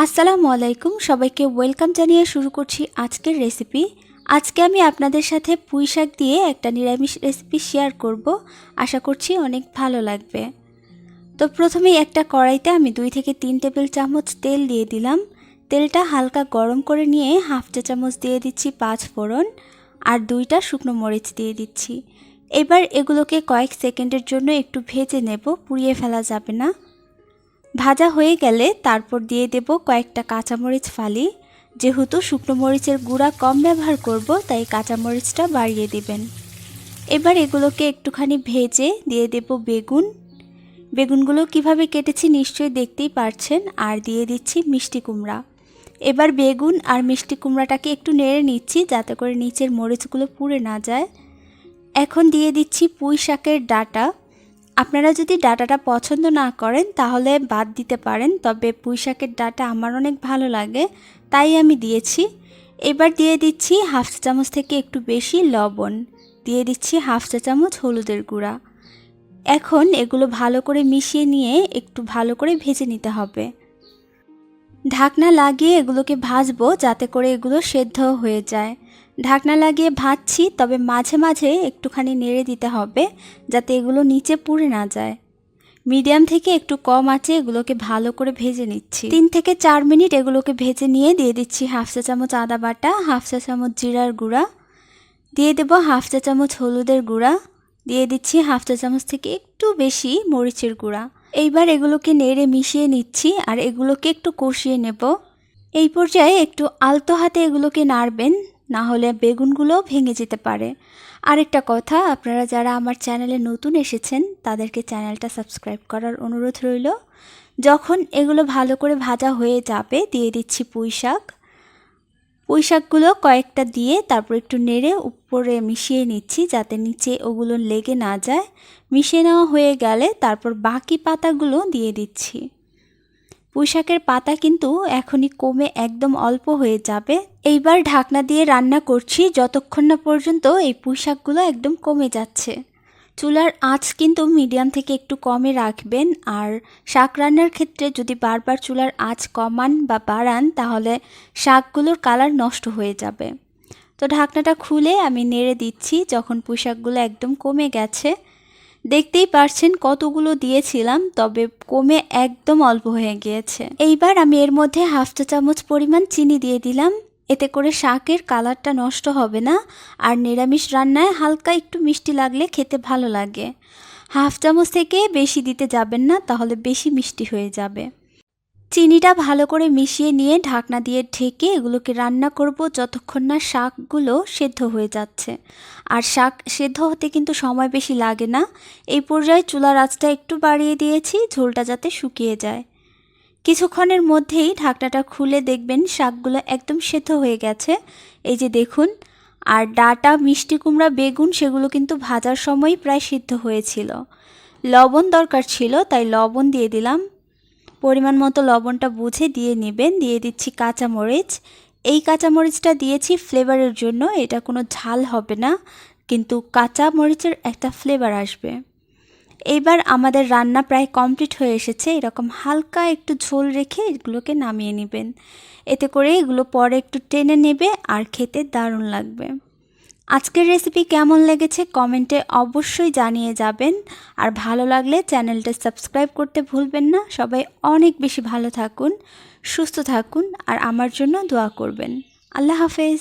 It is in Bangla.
আসসালামু আলাইকুম, সবাইকে ওয়েলকাম জানিয়ে শুরু করছি আজকের রেসিপি। আজকে আমি আপনাদের সাথে পুঁই শাক দিয়ে একটা নিরামিষ রেসিপি শেয়ার করব। আশা করছি অনেক ভালো লাগবে। তো প্রথমেই একটা কড়াইতে আমি 2 থেকে 3 টেবিল চামচ তেল দিয়ে দিলাম। তেলটা হালকা গরম করে নিয়ে হাফ চা চামচ দিয়ে দিচ্ছি 5 ফোড়ন আর 2টা শুকনো মরিচ দিয়ে দিচ্ছি। এবার এগুলোকে কয়েক সেকেন্ডের জন্য একটু ভেজে নেব, পুড়িয়ে ফেলা যাবে না। ভাজা হয়ে গেলে তারপর দিয়ে দেব কয়েকটা কাঁচামরিচ ফালি। যেহেতু শুকনো মরিচের গুঁড়া কম ব্যবহার করব, তাই কাঁচামরিচটা বাড়িয়ে দিবেন। এবার এগুলোকে একটুখানি ভেজে দিয়ে দেব বেগুনগুলো কিভাবে কেটেছি নিশ্চয়ই দেখতেই পারছেন। আর দিয়ে দিচ্ছি মিষ্টি কুমড়া। এবার বেগুন আর মিষ্টি কুমড়াটাকে একটু নেড়ে নিচ্ছি যাতে করে নিচের মরিচগুলো পুড়ে না যায়। এখন দিয়ে দিচ্ছি পুঁই শাকের ডাঁটা। আপনারা যদি ডাঁটাটা পছন্দ না করেন তাহলে বাদ দিতে পারেন, তবে পুঁই শাকের ডাঁটা আমার অনেক ভালো লাগে তাই আমি দিয়েছি। এবার দিয়ে দিচ্ছি হাফ চা চামচ থেকে একটু বেশি লবণ, দিয়ে দিচ্ছি হাফ চা চামচ হলুদের গুঁড়া। এখন এগুলো ভালো করে মিশিয়ে নিয়ে একটু ভালো করে ভেজে নিতে হবে। ঢাকনা লাগিয়ে এগুলোকে ভাজবো যাতে করে এগুলো সেদ্ধ হয়ে যায়। ঢাকনা লাগিয়ে ভাজছি, তবে মাঝে মাঝে একটুখানি নেড়ে দিতে হবে যাতে এগুলো নিচে পুড়ে না যায়। মিডিয়াম থেকে একটু কম আঁচে এগুলোকে ভালো করে ভেজে নিচ্ছি। 3 থেকে 4 মিনিট এগুলোকে ভেজে নিয়ে দিয়ে দিচ্ছি হাফ চা চামচ আদা বাটা, হাফ চা চামচ জিরার গুঁড়া, দিয়ে দেব হাফ চা চামচ হলুদের গুঁড়া, দিয়ে দিচ্ছি হাফ চা চামচ থেকে একটু বেশি মরিচের গুঁড়া। এইবার এগুলোকে নেড়ে মিশিয়ে নিচ্ছি আর এগুলোকে একটু কষিয়ে নেব। এই পর্যায়ে একটু আলতো হাতে এগুলোকে নাড়বেন, না হলে বেগুনগুলো ভেঙে যেতে পারে। আরেকটা কথা, আপনারা যারা আমার চ্যানেলে নতুন এসেছেন তাদেরকে চ্যানেলটা সাবস্ক্রাইব করার অনুরোধ রইল। যখন এগুলো ভালো করে ভাজা হয়ে যাবে দিয়ে দিচ্ছি পুঁই শাকগুলো কয়েকটা দিয়ে তারপর একটু নেড়ে উপরে মিশিয়ে নিচ্ছি যাতে নিচে ওগুলো লেগে না যায়। মিশিয়ে নেওয়া হয়ে গেলে তারপর বাকি পাতাগুলো দিয়ে দিচ্ছি। পুঁই শাকের পাতা কিন্তু এখনই কমে একদম অল্প হয়ে যাবে। এইবার ঢাকনা দিয়ে রান্না করছি যতক্ষণ না পর্যন্ত এই পুঁই শাকগুলো একদম কমে যাচ্ছে। চুলার আঁচ কিন্তু মিডিয়াম থেকে একটু কমে রাখবেন। আর শাক রান্নার ক্ষেত্রে যদি বারবার চুলার আঁচ কমান বা বাড়ান তাহলে শাকগুলোর কালার নষ্ট হয়ে যাবে। তো ঢাকনাটা খুলে আমি নেড়ে দিচ্ছি যখন পুঁই শাকগুলো একদম কমে গেছে। দেখতেই পারছেন কতগুলো দিয়েছিলাম, তবে কমে একদম অল্প হয়ে গিয়েছে। এইবার আমি এর মধ্যে হাফ চা চামচ পরিমাণ চিনি দিয়ে দিলাম। এতে করে শাকের কালারটা নষ্ট হবে না আর নিরামিষ রান্নায় হালকা একটু মিষ্টি লাগলে খেতে ভালো লাগে। হাফ চামচ থেকে বেশি দিতে যাবেন না, তাহলে বেশি মিষ্টি হয়ে যাবে। চিনিটা ভালো করে মিশিয়ে নিয়ে ঢাকনা দিয়ে ঢেকে এগুলোকে রান্না করব যতক্ষণ না শাকগুলো সেদ্ধ হয়ে যাচ্ছে। আর শাক সেদ্ধ হতে কিন্তু সময় বেশি লাগে না। এই পর্যায়ে চুলার আঁচটা একটু বাড়িয়ে দিয়েছি ঝোলটা যাতে শুকিয়ে যায়। কিছুক্ষণের মধ্যেই ঢাকনাটা খুলে দেখবেন শাকগুলো একদম সেদ্ধ হয়ে গেছে। এই যে দেখুন। আর ডাঁটা, মিষ্টি কুমড়া, বেগুন সেগুলো কিন্তু ভাজার সময় প্রায় সিদ্ধ হয়েছিল। লবণ দরকার ছিল তাই লবণ দিয়ে দিলাম। পরিমাণ মতো লবণটা বুঝে দিয়ে নেবেন। দিয়ে দিচ্ছি কাঁচামরিচ। এই কাঁচামরিচটা দিয়েছি ফ্লেভারের জন্য, এটা কোনো ঝাল হবে না, কিন্তু কাঁচামরিচের একটা ফ্লেভার আসবে। এইবার আমাদের রান্না প্রায় কমপ্লিট হয়ে এসেছে। এরকম হালকা একটু ঝোল রেখে এগুলোকে নামিয়ে নেবেন। এতে করে এগুলো পরে একটু টেনে নেবে আর খেতে দারুণ লাগবে। আজকের রেসিপি কেমন লেগেছে কমেন্টে অবশ্যই জানিয়ে যাবেন। আর ভালো লাগলে চ্যানেলটা সাবস্ক্রাইব করতে ভুলবেন না। সবাই অনেক বেশি ভালো থাকুন, সুস্থ থাকুন আর আমার জন্য দোয়া করবেন। আল্লাহ হাফেজ।